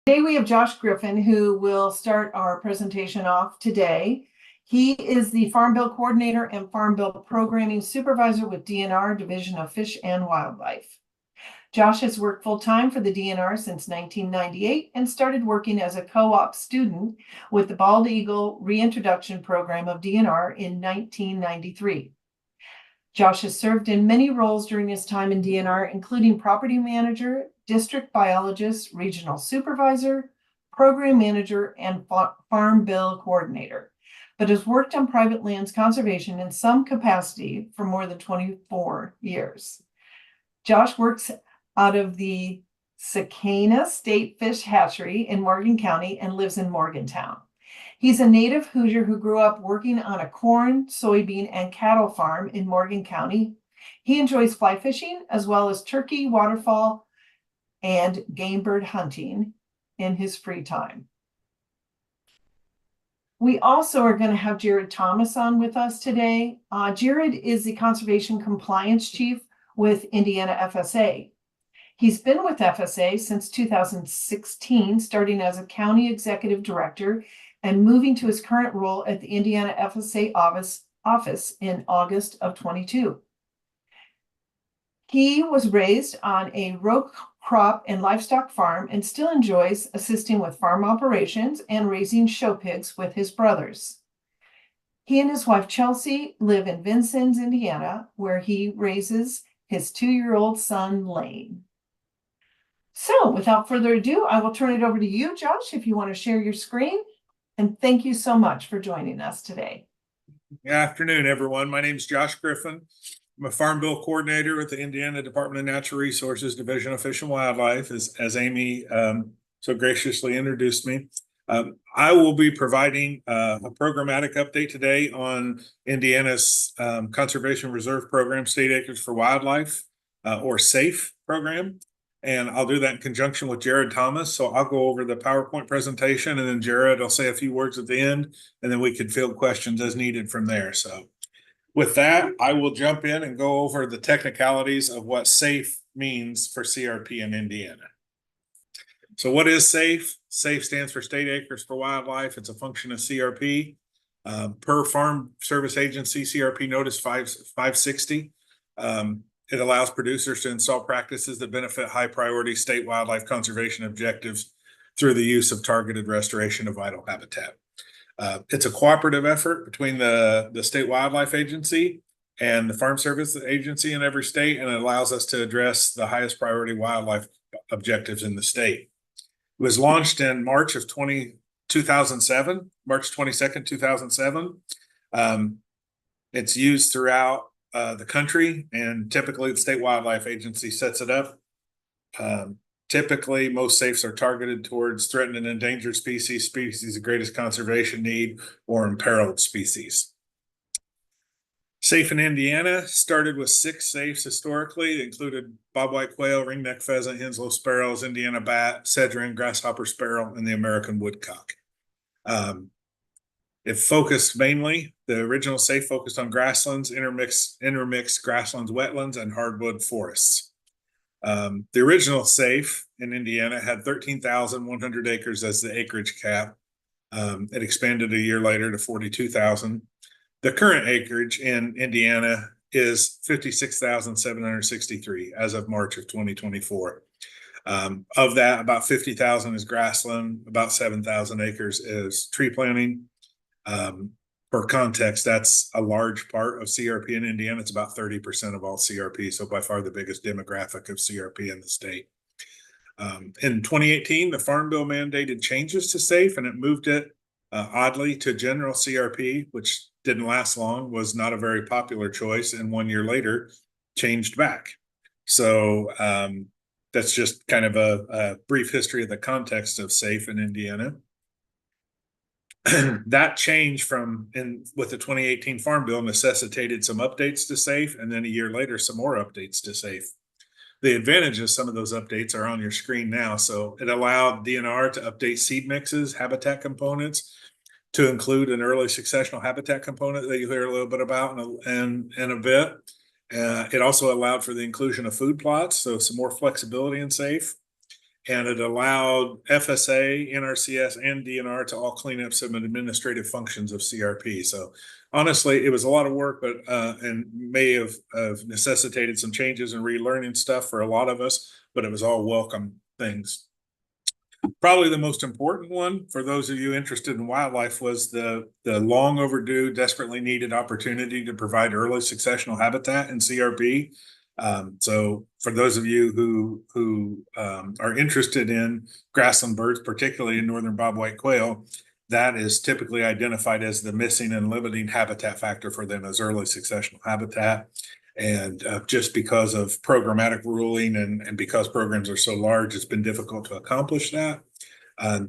Today we have Josh Griffin, who will start our presentation off today. He is the Farm Bill Coordinator and Farm Bill Programming Supervisor with DNR, Division of Fish and Wildlife. Josh has worked full-time for the DNR since 1998 and started working as a co-op student with the Bald Eagle Reintroduction Program of DNR in 1993. Josh has served in many roles during his time in DNR, including property manager, district biologist, regional supervisor, program manager, and farm bill coordinator, but has worked on private lands conservation in some capacity for more than 24 years. Josh works out of the Sakana State Fish Hatchery in Morgan County and lives in Morgantown. He's a native Hoosier who grew up working on a corn, soybean, and cattle farm in Morgan County. He enjoys fly fishing as well as turkey, waterfowl, and game bird hunting in his free time. We also are going to have Jared Thomas on with us today. Jared is the Conservation Compliance Chief with Indiana FSA. He's been with FSA since 2016, starting as a County Executive Director and moving to his current role at the Indiana FSA office in August of 22. He was raised on a row crop and livestock farm and still enjoys assisting with farm operations and raising show pigs with his brothers. He and his wife Chelsea live in Vincennes, Indiana, where he raises his 2-year-old son, Lane. So without further ado, I will turn it over to you, Josh, if you want to share your screen. And thank you so much for joining us today. Good afternoon, everyone. My name is Josh Griffin. I'm a Farm Bill Coordinator with the Indiana Department of Natural Resources, Division of Fish and Wildlife, as Amy so graciously introduced me. I will be providing a programmatic update today on Indiana's Conservation Reserve Program, State Acres for Wildlife, or SAFE program. And I'll do that in conjunction with Jared Thomas. So I'll go over the PowerPoint presentation, and then Jared will say a few words at the end, and then we could field questions as needed from there. So with that, I will jump in and go over the technicalities of what SAFE means for CRP in Indiana. So what is SAFE? SAFE stands for State Acres for Wildlife. It's a function of CRP. Per Farm Service Agency, CRP Notice 560. It allows producers to install practices that benefit high priority state wildlife conservation objectives through the use of targeted restoration of vital habitat. It's a cooperative effort between the State Wildlife Agency and the Farm Service Agency in every state, and it allows us to address the highest priority wildlife objectives in the state. It was launched in March of 2007, March 22nd, 2007. It's used throughout the country, and typically the State Wildlife Agency sets it up. Typically, most SAFEs are targeted towards threatened and endangered species of greatest conservation need, or imperiled species. SAFE in Indiana started with 6 SAFEs historically. It included bobwhite quail, ringneck pheasant, Henslow sparrows, Indiana bat, sedge-wren, grasshopper sparrow, and the American woodcock. It focused mainly, the original SAFE focused on grasslands, intermixed grasslands, wetlands, and hardwood forests. The original SAFE in Indiana had 13,100 acres as the acreage cap. It expanded a year later to 42,000. The current acreage in Indiana is 56,763 as of March of 2024. Of that, about 50,000 is grassland, about 7,000 acres is tree planting. For context, that's a large part of CRP in Indiana. It's about 30% of all CRP, so by far the biggest demographic of CRP in the state. In 2018, the Farm Bill mandated changes to SAFE, and it moved it oddly to general CRP, which didn't last long, was not a very popular choice, and 1 year later changed back. So that's just kind of a brief history of the context of SAFE in Indiana. That change with the 2018 Farm Bill necessitated some updates to SAFE, and then a year later, some more updates to SAFE. The advantage of some of those updates are on your screen now. So it allowed DNR to update seed mixes, habitat components, to include an early successional habitat component that you'll hear a little bit about in a bit. It also allowed for the inclusion of food plots, so some more flexibility in SAFE. and it allowed FSA, NRCS, and DNR to all clean up some administrative functions of CRP. So honestly, it was a lot of work, but and may have necessitated some changes and relearning stuff for a lot of us, but it was all welcome things. Probably the most important one for those of you interested in wildlife was the long overdue, desperately needed opportunity to provide early successional habitat in CRP. So for those of you who are interested in grassland birds, particularly in northern bobwhite quail, that is typically identified as the missing and limiting habitat factor for them as early successional habitat. And just because of programmatic ruling and because programs are so large, it's been difficult to accomplish that.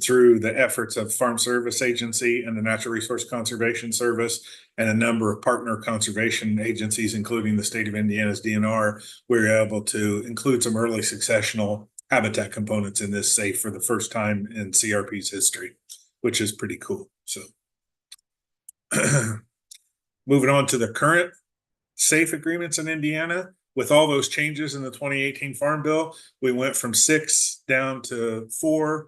Through the efforts of Farm Service Agency and the Natural Resource Conservation Service and a number of partner conservation agencies, including the state of Indiana's DNR, we were able to include some early successional habitat components in this SAFE for the first time in CRP's history, which is pretty cool. So moving on to the current SAFE agreements in Indiana. With all those changes in the 2018 Farm Bill, we went from 6 down to 4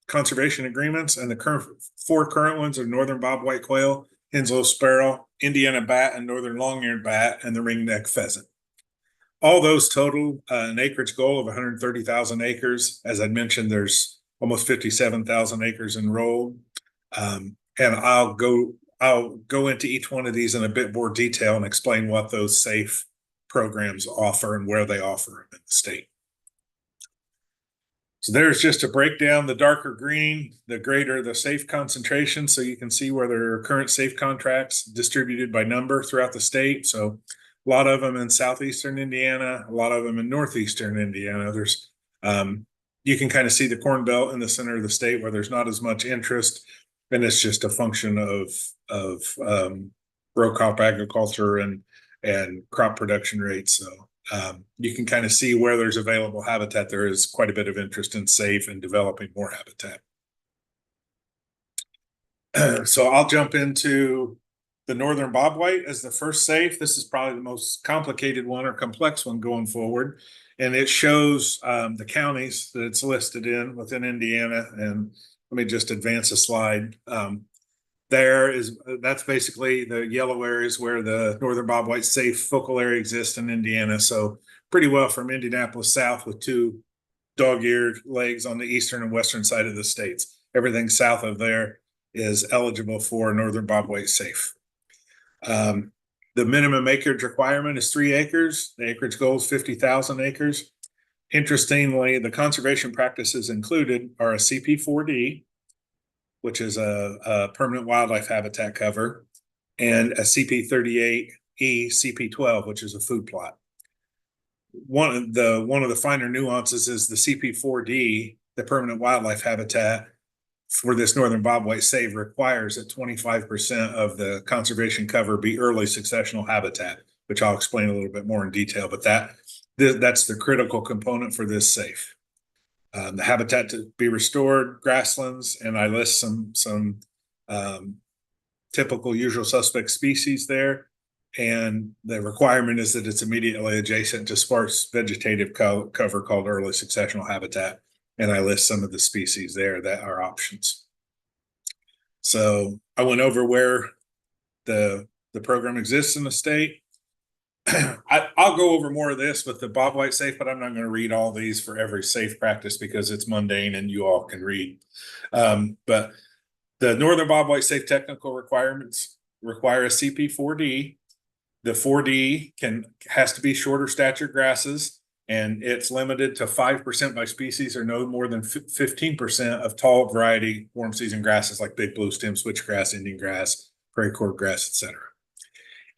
conservation agreements, and the 4 current ones are northern bobwhite quail, Henslow sparrow, Indiana bat, and northern long-eared bat, and the ringneck pheasant. All those total an acreage goal of 130,000 acres. As I mentioned, there's almost 57,000 acres enrolled, and I'll go into each one of these in a bit more detail and explain what those SAFE programs offer and where they offer them in the state. So there's just a breakdown. The darker green, the greater the SAFE concentration. So you can see where there are current SAFE contracts distributed by number throughout the state. So a lot of them in southeastern Indiana, a lot of them in northeastern Indiana. There's you can kind of see the Corn Belt in the center of the state where there's not as much interest, and it's just a function of row crop agriculture and crop production rates. So you can kind of see where there's available habitat. There is quite a bit of interest in SAFE and developing more habitat. So I'll jump into the northern bobwhite as the first SAFE. This is probably the most complicated one or complex one going forward. And it shows the counties that it's listed in within Indiana. And let me just advance a slide. That's basically the yellow areas where the northern bobwhite SAFE focal area exists in Indiana. So pretty well from Indianapolis south, with 2 dog-eared legs on the eastern and western side of the states. Everything south of there is eligible for northern bobwhite SAFE. The minimum acreage requirement is 3 acres. The acreage goal is 50,000 acres. Interestingly, the conservation practices included are a CP4D, which is a permanent wildlife habitat cover, and a CP38E CP12, which is a food plot. One of the finer nuances is the CP4D, the permanent wildlife habitat for this northern bobwhite SAFE, requires that 25% of the conservation cover be early successional habitat, which I'll explain a little bit more in detail, but that's the critical component for this SAFE. The habitat to be restored, grasslands, and I list some typical usual suspect species there. And the requirement is that it's immediately adjacent to sparse vegetative cover called early successional habitat. And I list some of the species there that are options. So I went over where the program exists in the state. I'll go over more of this with the bobwhite SAFE, but I'm not going to read all these for every SAFE practice because it's mundane and you all can read. But the northern bobwhite SAFE technical requirements require a CP4D. The 4D has to be shorter stature grasses, and it's limited to 5% by species or no more than 15% of tall variety warm season grasses like big blue stem switchgrass, Indian grass, prairie cordgrass, etc.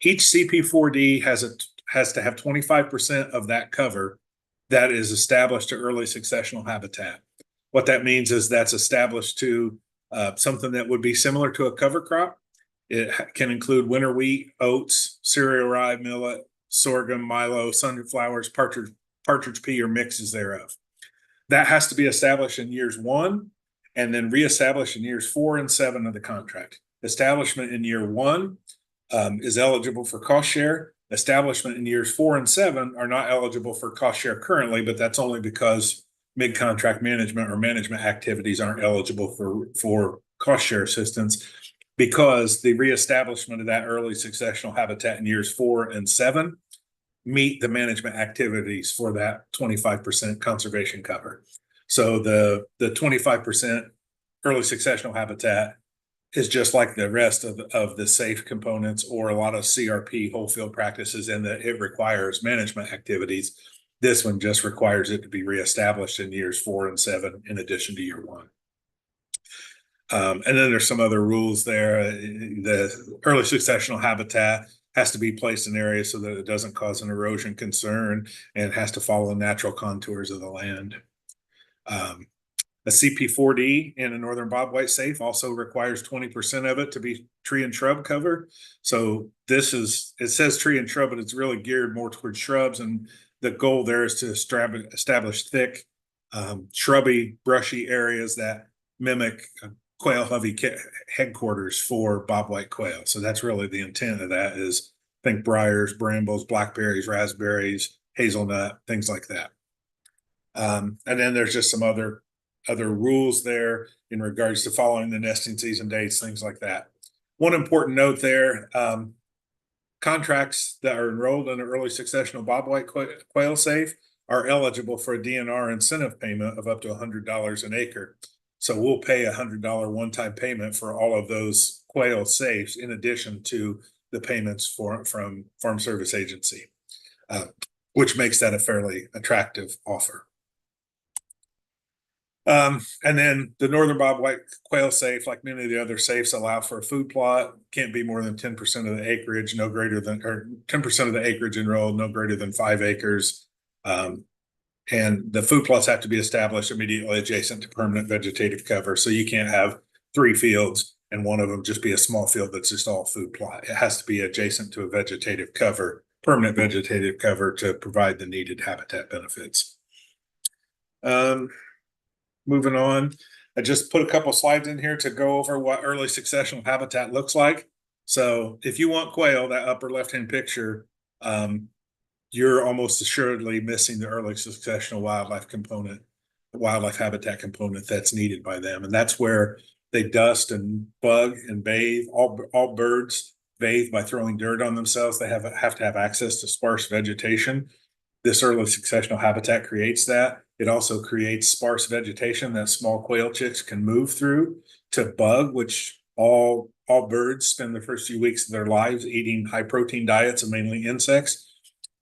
Each CP4D has to have 25% of that cover that is established to early successional habitat. What that means is that's established to something that would be similar to a cover crop. It can include winter wheat, oats, cereal rye, millet, sorghum, milo, sunflowers, partridge pea, or mixes thereof. That has to be established in years 1 and then reestablished in years 4 and 7 of the contract. Establishment in year 1 is eligible for cost share. Establishment in years 4 and 7 are not eligible for cost share currently, but that's only because mid-contract management or management activities aren't eligible for cost share assistance because the reestablishment of that early successional habitat in years 4 and 7 meet the management activities for that 25% conservation cover. So the 25% early successional habitat is just like the rest of the SAFE components or a lot of CRP whole field practices in that it requires management activities. This one just requires it to be reestablished in years 4 and 7 in addition to year 1. And then there's some other rules there. The early successional habitat has to be placed in areas so that it doesn't cause an erosion concern, and it has to follow the natural contours of the land. A CP4D in a northern bobwhite safe also requires 20% of it to be tree and shrub cover. So it says tree and shrub, but it's really geared more towards shrubs. And the goal there is to establish thick, shrubby, brushy areas that mimic quail hovey headquarters for bobwhite quail. So that's really the intent of that is think briars, brambles, blackberries, raspberries, hazelnut, things like that. And then there's just some other rules there in regards to following the nesting season dates, things like that. One important note there, contracts that are enrolled in an early successional bobwhite quail safe are eligible for a DNR incentive payment of up to $100 an acre. So we'll pay $100 one-time payment for all of those quail safes in addition to the payments from Farm Service Agency, which makes that a fairly attractive offer. And then the northern bobwhite quail safe, like many of the other safes, allow for a food plot. Can't be more than 10% of the acreage, no greater than, or 10% of the acreage enrolled, no greater than 5 acres. And the food plots have to be established immediately adjacent to permanent vegetative cover. So you can't have 3 fields and one of them just be a small field that's just all food plot. It has to be adjacent to a vegetative cover, permanent vegetative cover, to provide the needed habitat benefits. Moving on, I just put a couple slides in here to go over what early successional habitat looks like. So if you want quail, that upper left-hand picture, you're almost assuredly missing the early successional wildlife component, the wildlife habitat component that's needed by them. And that's where they dust and bug and bathe. All birds bathe by throwing dirt on themselves. They have to have access to sparse vegetation. This early successional habitat creates that. It also creates sparse vegetation that small quail chicks can move through to bug, which all birds spend the first few weeks of their lives eating high protein diets and mainly insects.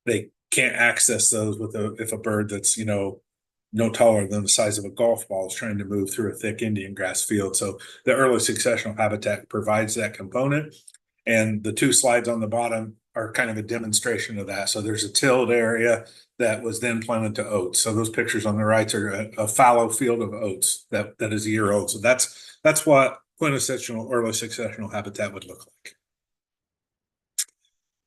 They can't access those if a bird that's, no taller than the size of a golf ball is trying to move through a thick Indian grass field. So the early successional habitat provides that component. And the 2 slides on the bottom are kind of a demonstration of that. So there's a tilled area that was then planted to oats. So those pictures on the right are a fallow field of oats that is a year old. So that's what quintessential early successional habitat would look like.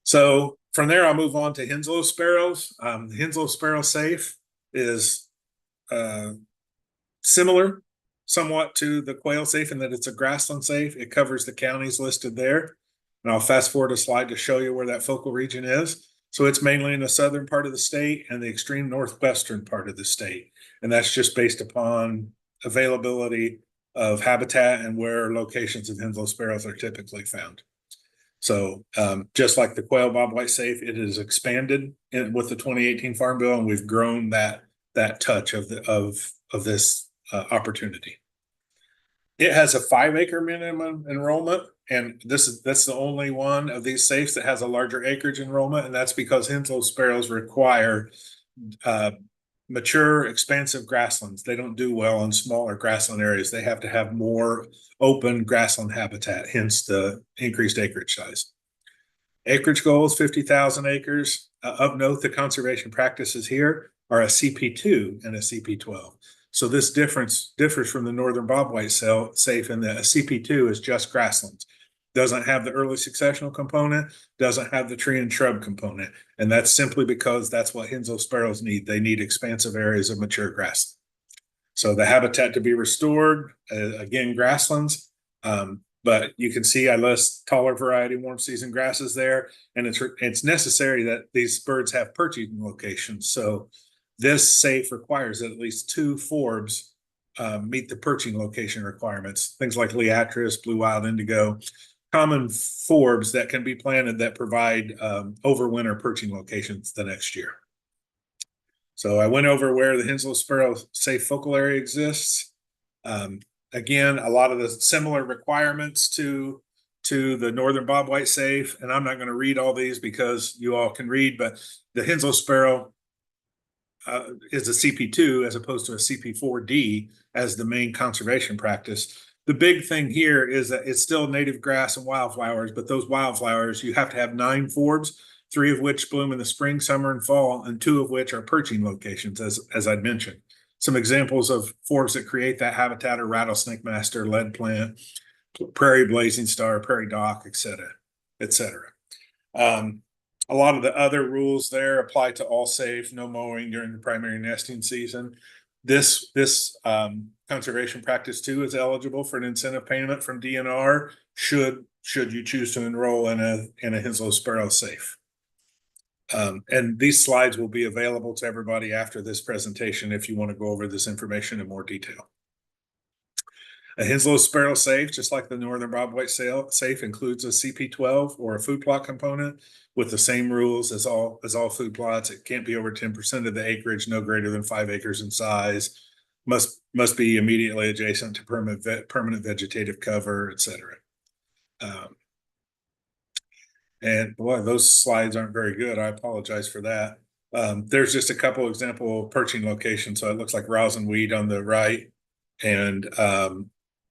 So from there, I'll move on to Henslow sparrows. The Henslow sparrow safe is similar somewhat to the quail safe in that it's a grassland safe. It covers the counties listed there. And I'll fast forward a slide to show you where that focal region is. So it's mainly in the southern part of the state and the extreme northwestern part of the state. And that's just based upon availability of habitat and where locations of Henslow sparrows are typically found. So just like the quail bobwhite safe, it is expanded with the 2018 Farm Bill, and we've grown that touch of this opportunity. It has a 5-acre minimum enrollment, and that's the only one of these safes that has a larger acreage enrollment, and that's because Henslow sparrows require mature, expansive grasslands. They don't do well in smaller grassland areas. They have to have more open grassland habitat, hence the increased acreage size. Acreage goal is 50,000 acres. Of note, the conservation practices here are a CP2 and a CP12. So this differs from the northern bobwhite safe in that a CP2 is just grasslands. Doesn't have the early successional component, doesn't have the tree and shrub component. And that's simply because that's what Henslow sparrows need. They need expansive areas of mature grassland. So the habitat to be restored, again, grasslands. But you can see I list taller variety warm season grasses there. And it's necessary that these birds have perching locations. So This safe requires that at least 2 forbs meet the perching location requirements. Things like liatris, blue wild indigo, common forbs that can be planted that provide overwinter perching locations the next year. So I went over where the Henslow Sparrow safe focal area exists. Again, a lot of the similar requirements to the Northern Bobwhite safe, and I'm not going to read all these because you all can read, but the Henslow Sparrow is a CP2 as opposed to a CP4D as the main conservation practice. The big thing here is that it's still native grass and wildflowers, but those wildflowers, you have to have 9 forbs, 3 of which bloom in the spring, summer, and fall, and 2 of which are perching locations, as I'd mentioned. Some examples of forbs that create that habitat are rattlesnake master, lead plant, prairie blazing star, prairie dock, etc., etc. A lot of the other rules there apply to all safe, no mowing during the primary nesting season. This conservation practice too is eligible for an incentive payment from DNR should you choose to enroll in a Henslow Sparrow safe. And these slides will be available to everybody after this presentation if you want to go over this information in more detail. A Henslow Sparrow safe, just like the Northern Bobwhite safe, includes a CP12 or a food plot component with the same rules as all food plots. It can't be over 10% of the acreage, no greater than 5 acres in size, must be immediately adjacent to permanent vegetative cover, etc. And boy, those slides aren't very good. I apologize for that. There's just a couple example perching locations. So it looks like rosin weed on the right and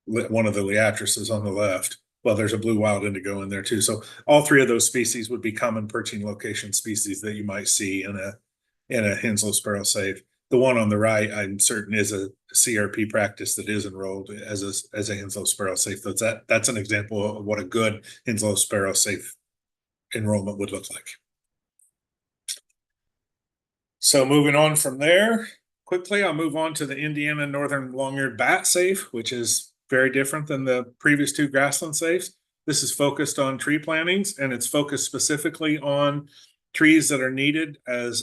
one of the liatrices on the left. Well, there's a blue wild indigo in there too. So all 3 of those species would be common perching location species that you might see in a Henslow Sparrow safe. The one on the right, I'm certain, is a CRP practice that is enrolled as a Henslow Sparrow safe. That's an example of what a good Henslow Sparrow safe enrollment would look like. So moving on from there, quickly, I'll move on to the Indiana Northern Long-eared Bat safe, which is very different than the previous 2 grassland safes. This is focused on tree plantings, and it's focused specifically on trees that are needed as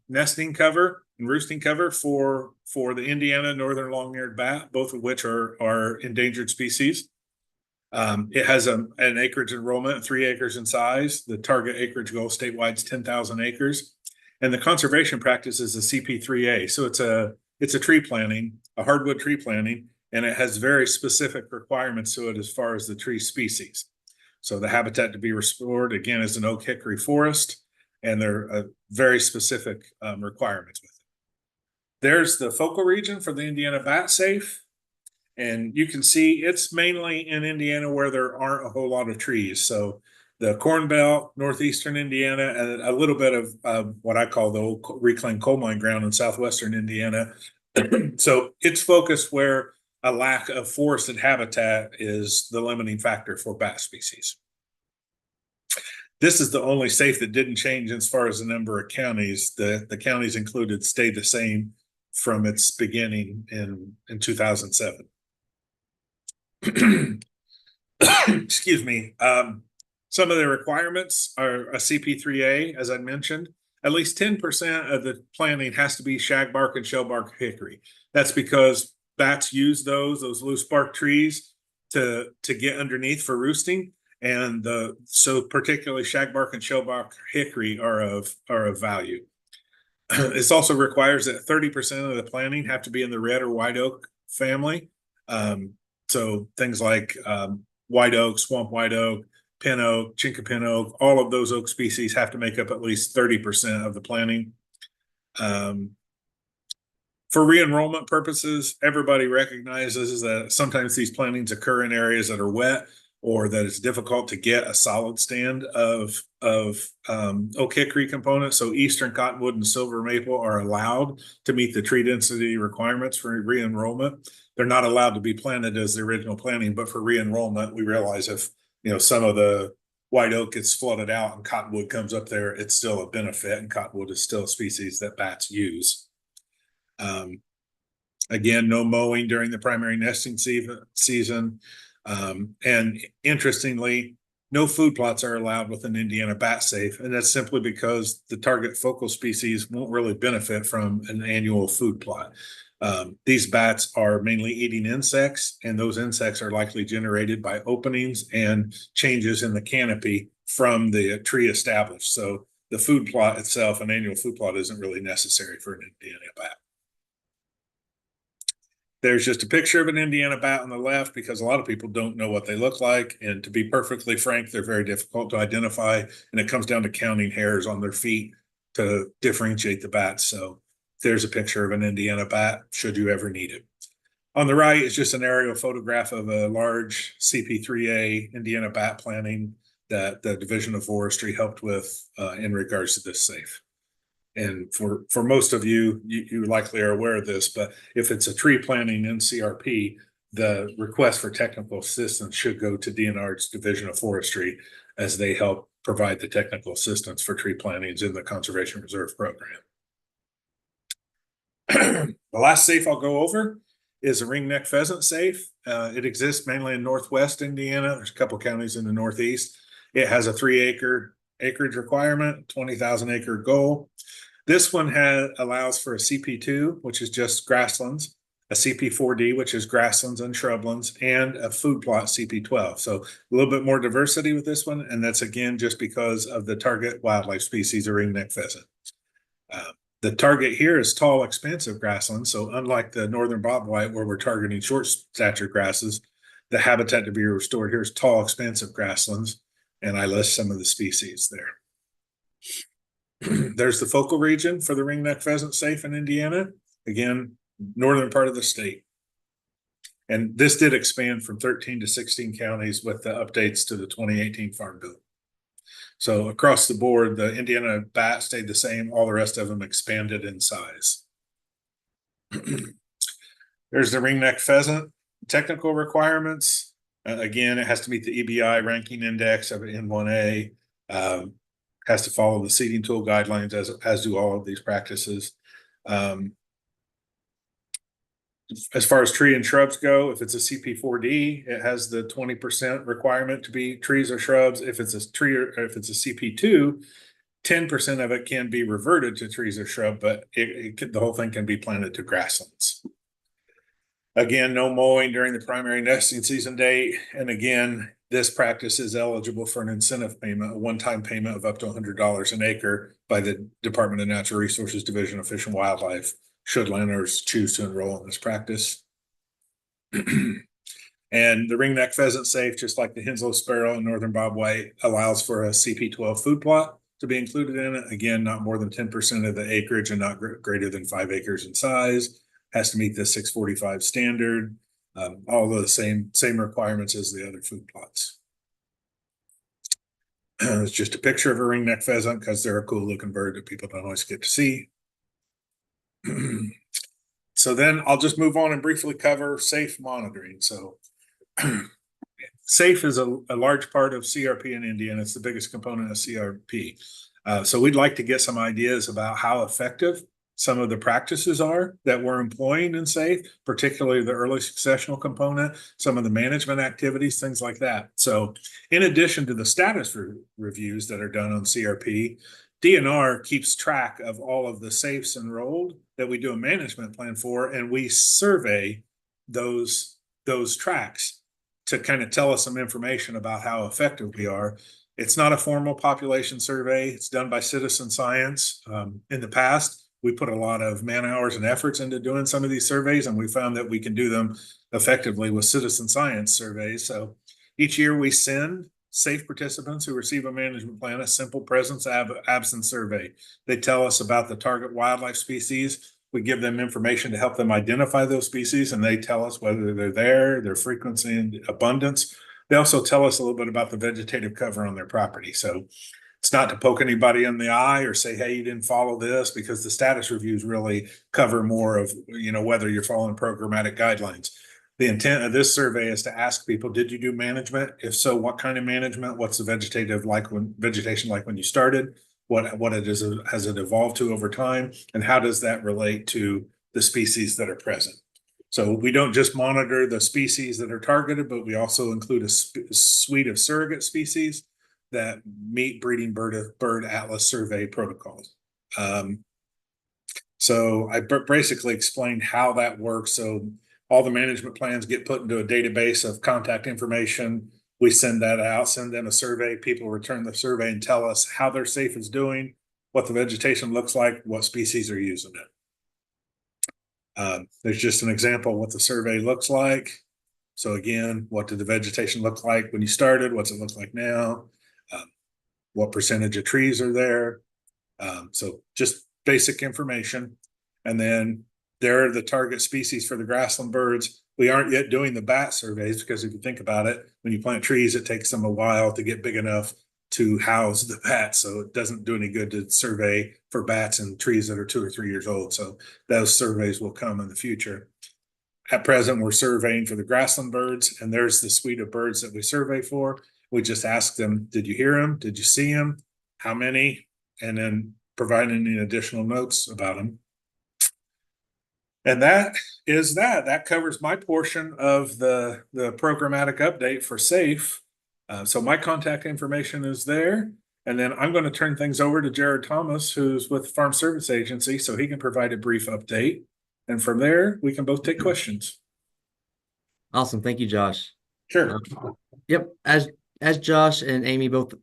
nesting cover and roosting cover for the Indiana Northern Long-eared Bat, both of which are endangered species. It has an acreage enrollment, 3 acres in size. The target acreage goal statewide is 10,000 acres. And the conservation practice is a CP3A. So it's a tree planting, a hardwood tree planting, and it has very specific requirements to it as far as the tree species. So the habitat to be restored, again, is an oak hickory forest, and there are very specific requirements with it. There's the focal region for the Indiana Bat safe. And you can see it's mainly in Indiana where there aren't a whole lot of trees. So the Corn Belt, northeastern Indiana, and a little bit of what I call the old reclaimed coal mine ground in southwestern Indiana. So it's focused where a lack of forested habitat is the limiting factor for bat species. This is the only safe that didn't change as far as the number of counties. The counties included stayed the same from its beginning in 2007. Excuse me. Some of the requirements are a CP3A, as I mentioned. At least 10% of the planting has to be shagbark and shellbark hickory. That's because bats use those loose bark trees to get underneath for roosting, and so particularly shagbark and shellbark hickory are of value. This also requires that 30% of the planting have to be in the red or white oak family. So things like white oak, swamp white oak, pin oak, chinkapin oak, all of those oak species have to make up at least 30% of the planting. For re-enrollment purposes, everybody recognizes that sometimes these plantings occur in areas that are wet or that it's difficult to get a solid stand of oak hickory components. So eastern cottonwood and silver maple are allowed to meet the tree density requirements for re-enrollment. They're not allowed to be planted as the original planting, but for re-enrollment, we realize if some of the white oak gets flooded out and cottonwood comes up there, it's still a benefit, and cottonwood is still a species that bats use. Again, no mowing during the primary nesting season. And interestingly, no food plots are allowed with an Indiana bat safe, and that's simply because the target focal species won't really benefit from an annual food plot. These bats are mainly eating insects, and those insects are likely generated by openings and changes in the canopy from the tree established. So the food plot itself, an annual food plot, isn't really necessary for an Indiana bat. There's just a picture of an Indiana bat on the left because a lot of people don't know what they look like. And to be perfectly frank, they're very difficult to identify. And it comes down to counting hairs on their feet to differentiate the bats. So there's a picture of an Indiana bat, should you ever need it. On the right is just an aerial photograph of a large CP3A Indiana bat planting that the Division of Forestry helped with in regards to this safe. And for most of you, you likely are aware of this, but if it's a tree planting in CRP, the request for technical assistance should go to DNR's Division of Forestry, as they help provide the technical assistance for tree plantings in the Conservation Reserve Program. The last safe I'll go over is a ringneck pheasant safe. It exists mainly in Northwest Indiana. There's a couple counties in the Northeast. It has a 3-acre acreage requirement, 20,000 acre goal. This one allows for a CP2, which is just grasslands, a CP4D, which is grasslands and shrublands, and a food plot CP12. So a little bit more diversity with this one, and that's again just because of the target wildlife species of ringneck pheasant. The target here is tall, expansive grasslands. So unlike the northern bobwhite, where we're targeting short stature grasses, the habitat to be restored here is tall, expansive grasslands, and I list some of the species there. There's the focal region for the ringneck pheasant safe in Indiana. Again, northern part of the state. And this did expand from 13 to 16 counties with the updates to the 2018 Farm Bill. So across the board, the Indiana bat stayed the same. All the rest of them expanded in size. There's the ringneck pheasant technical requirements. Again, it has to meet the EBI ranking index of N1A. Has to follow the seeding tool guidelines, as do all of these practices. As far as tree and shrubs go, if it's a CP4D, it has the 20% requirement to be trees or shrubs. If it's a tree or if it's a CP2, 10% of it can be reverted to trees or shrub, but the whole thing can be planted to grasslands. Again, no mowing during the primary nesting season date. And again, this practice is eligible for an incentive payment, a one-time payment of up to $100 an acre by the Department of Natural Resources Division of Fish and Wildlife, should landowners choose to enroll in this practice. And the ringneck pheasant safe, just like the Henslow sparrow and northern bobwhite, allows for a CP12 food plot to be included in it. Again, not more than 10% of the acreage and not greater than 5 acres in size. Has to meet the 645 standard. All the same requirements as the other food plots. It's just a picture of a ringneck pheasant because they're a cool looking bird that people don't always get to see. So then I'll just move on and briefly cover safe monitoring. So safe is a large part of CRP in Indiana. It's the biggest component of CRP. So we'd like to get some ideas about how effective some of the practices are that we're employing in SAFE, particularly the early successional component, some of the management activities, things like that. So in addition to the status reviews that are done on CRP, DNR keeps track of all of the SAFEs enrolled that we do a management plan for, and we survey those tracks to kind of tell us some information about how effective we are. It's not a formal population survey. It's done by citizen science. In the past, we put a lot of man hours and efforts into doing some of these surveys, and we found that we can do them effectively with citizen science surveys. So each year we send SAFE participants who receive a management plan a simple presence absence survey. They tell us about the target wildlife species. We give them information to help them identify those species, and they tell us whether they're there, their frequency and abundance. They also tell us a little bit about the vegetative cover on their property. So it's not to poke anybody in the eye or say, hey, you didn't follow this, because the status reviews really cover more of, whether you're following programmatic guidelines. The intent of this survey is to ask people, did you do management? If so, what kind of management? What's the vegetation like when you started? What it is, has it evolved to over time? And how does that relate to the species that are present? So we don't just monitor the species that are targeted, but we also include a suite of surrogate species that meet breeding bird atlas survey protocols. So I basically explained how that works. So all the management plans get put into a database of contact information. We send that out, send in a survey. People return the survey and tell us how their safe is doing, what the vegetation looks like, what species are using it. There's just an example of what the survey looks like. So again, what did the vegetation look like when you started? What's it look like now? What percentage of trees are there? So just basic information. And then there are the target species for the grassland birds. We aren't yet doing the bat surveys because if you think about it, when you plant trees, it takes them a while to get big enough to house the bats. So it doesn't do any good to survey for bats in trees that are 2 or 3 years old. So those surveys will come in the future. At present, we're surveying for the grassland birds, and there's the suite of birds that we survey for. We just ask them, did you hear them? Did you see them? How many? And then provide any additional notes about them. And that is that. That covers my portion of the programmatic update for SAFE. So my contact information is there. And then I'm going to turn things over to Jared Thomas, who's with Farm Service Agency, so he can provide a brief update. And from there, we can both take questions. Awesome. Thank you, Josh. Sure. Yep. As Josh and Amy both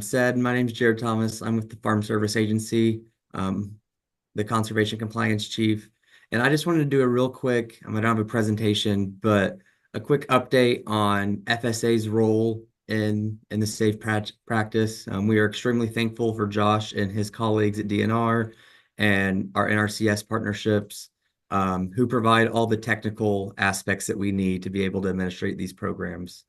said, my name is Jared Thomas. I'm with the Farm Service Agency, the Conservation Compliance Chief. And I just wanted to do a real quick, I don't have a presentation, but a quick update on FSA's role in the safe practice. We are extremely thankful for Josh and his colleagues at DNR and our NRCS partnerships, who provide all the technical aspects that we need to be able to administrate these programs.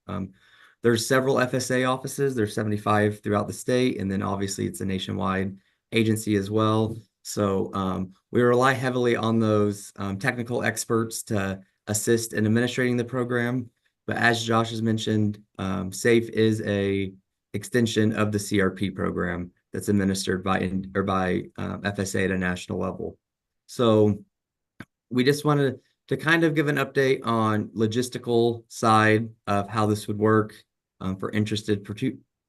There's several FSA offices. There's 75 throughout the state, and then obviously it's a nationwide agency as well. So we rely heavily on those technical experts to assist in administrating the program. But as Josh has mentioned, SAFE is a extension of the CRP program that's administered by FSA at a national level. So we just wanted to kind of give an update on logistical side of how this would work for interested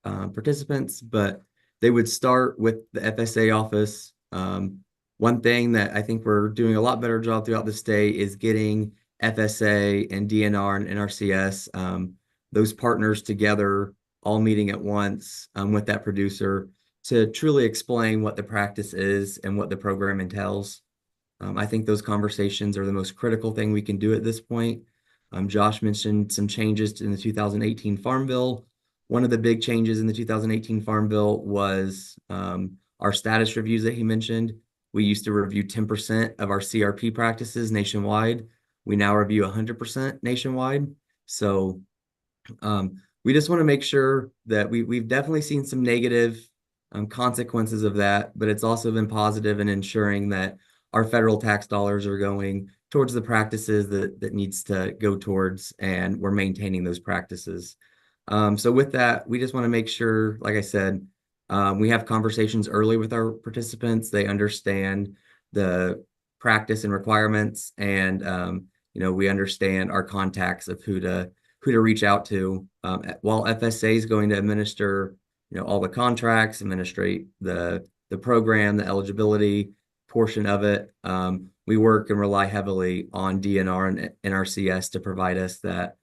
participants, but they would start with the FSA office. One thing that I think we're doing a lot better job throughout the state is getting FSA and DNR and NRCS, those partners together, all meeting at once with that producer to truly explain what the practice is and what the program entails. I think those conversations are the most critical thing we can do at this point. Josh mentioned some changes in the 2018 Farm Bill. One of the big changes in the 2018 Farm Bill was our status reviews that he mentioned. We used to review 10% of our CRP practices nationwide. We now review 100% nationwide. So we just want to make sure that we've definitely seen some negative consequences of that, but it's also been positive in ensuring that our federal tax dollars are going towards the practices that needs to go towards, and we're maintaining those practices. So with that, we just want to make sure, like I said, we have conversations early with our participants. They understand the practice and requirements, and we understand our contacts of who to reach out to. While FSA is going to administer, all the contracts, administrate the program, the eligibility portion of it, we work and rely heavily on DNR and NRCS to provide us that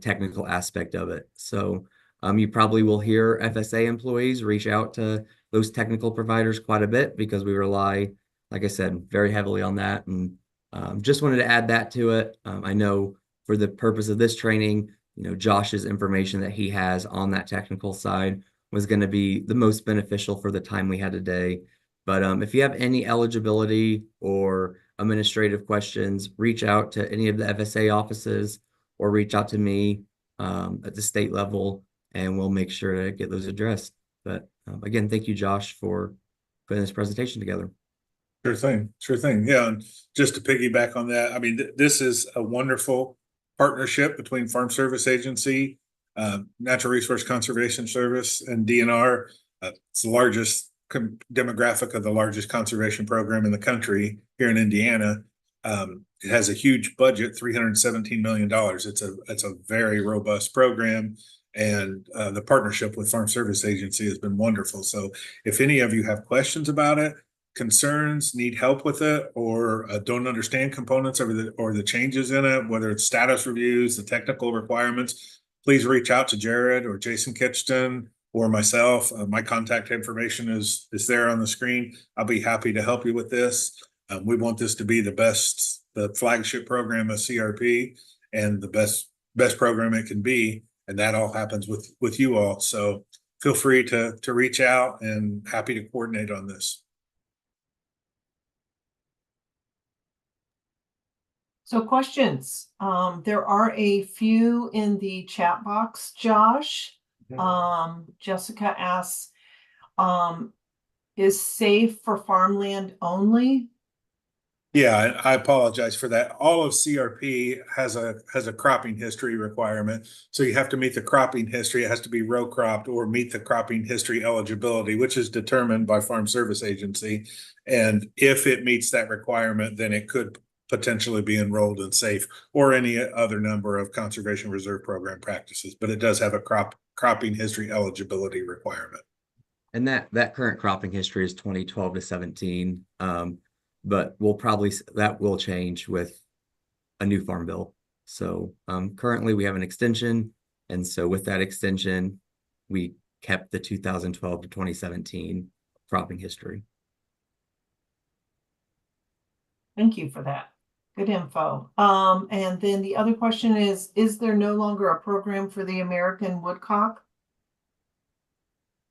technical aspect of it. So you probably will hear FSA employees reach out to those technical providers quite a bit because we rely, like I said, very heavily on that. And just wanted to add that to it. I know for the purpose of this training, Josh's information that he has on that technical side was going to be the most beneficial for the time we had today. But if you have any eligibility or administrative questions, reach out to any of the FSA offices or reach out to me at the state level, and we'll make sure to get those addressed. But again, thank you, Josh, for putting this presentation together. Sure thing. Sure thing. Yeah. And just to piggyback on that, I mean, this is a wonderful partnership between Farm Service Agency, Natural Resource Conservation Service, and DNR. It's the largest demographic of the largest conservation program in the country here in Indiana. It has a huge budget, $317 million. It's a very robust program. And the partnership with Farm Service Agency has been wonderful. So if any of you have questions about it, concerns, need help with it, or don't understand components or the changes in it, whether it's status reviews, the technical requirements, please reach out to Jared or Jason Kitchton or myself. My contact information is there on the screen. I'll be happy to help you with this. We want this to be the flagship program of CRP and the best program it can be. And that all happens with you all. So feel free to reach out, and happy to coordinate on this. So questions, there are a few in the chat box, Josh. Jessica asks, is safe for farmland only? Yeah, I apologize for that. All of CRP has a cropping history requirement. So you have to meet the cropping history. It has to be row cropped or meet the cropping history eligibility, which is determined by Farm Service Agency. And if it meets that requirement, then it could potentially be enrolled in SAFE or any other number of conservation reserve program practices. But it does have a cropping history eligibility requirement. And that current cropping history is 2012 to 17. But that will change with a new farm bill. So currently we have an extension. And so with that extension, we kept the 2012 to 2017 cropping history. Thank you for that. Good info. And then the other question is there no longer a program for the American woodcock?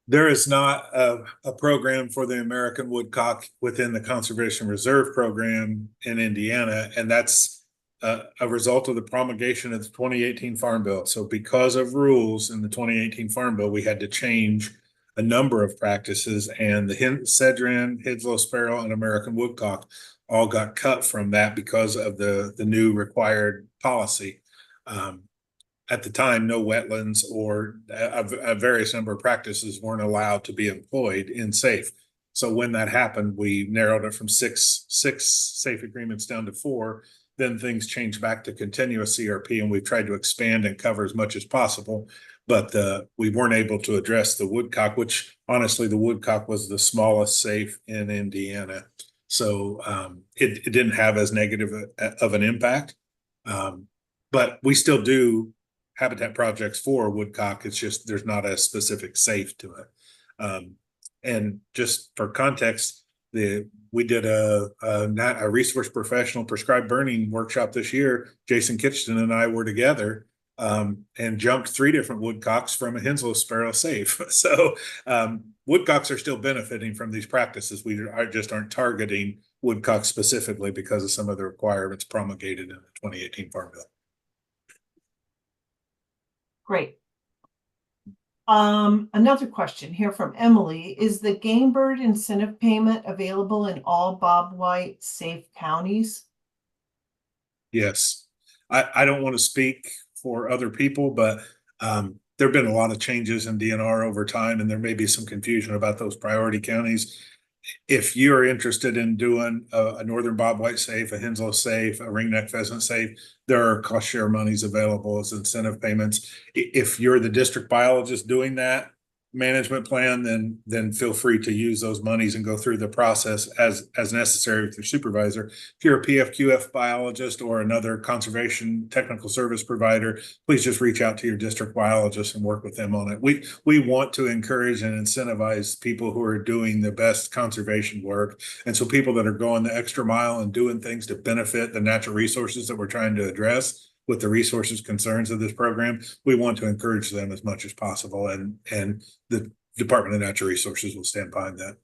There is not a program for the American woodcock within the Conservation Reserve Program in Indiana, and that's a result of the promulgation of the 2018 Farm Bill. So because of rules in the 2018 Farm Bill, we had to change a number of practices, and the Sedrin, Hidslow Sparrow, and American woodcock all got cut from that because of the new required policy. At the time, no wetlands or a various number of practices weren't allowed to be employed in SAFE. So when that happened, we narrowed it from six SAFE agreements down to 4. Then things changed back to continuous CRP, and we've tried to expand and cover as much as possible. But we weren't able to address the woodcock, which honestly, the woodcock was the smallest SAFE in Indiana. So it didn't have as negative of an impact. But we still do habitat projects for woodcock. It's just there's not a specific SAFE to it. And just for context, we did a resource professional prescribed burning workshop this year. Jason Kitchton and I were together and jumped 3 different woodcocks from a Hidslow Sparrow SAFE. So woodcocks are still benefiting from these practices. We just aren't targeting woodcocks specifically because of some of the requirements promulgated in the 2018 Farm Bill. Great. Another question here from Emily. Is the game bird incentive payment available in all Bob White SAFE counties? Yes. I don't want to speak for other people, but there have been a lot of changes in DNR over time, and there may be some confusion about those priority counties. If you're interested in doing a Northern Bob White SAFE, a Hidslow SAFE, a ringneck pheasant SAFE, there are cost share monies available as incentive payments. If you're the district biologist doing that management plan, then feel free to use those monies and go through the process as necessary with your supervisor. If you're a PFQF biologist or another conservation technical service provider, please just reach out to your district biologist and work with them on it. We want to encourage and incentivize people who are doing the best conservation work. And so people that are going the extra mile and doing things to benefit the natural resources that we're trying to address with the resources concerns of this program, we want to encourage them as much as possible. And the Department of Natural Resources will stand behind that.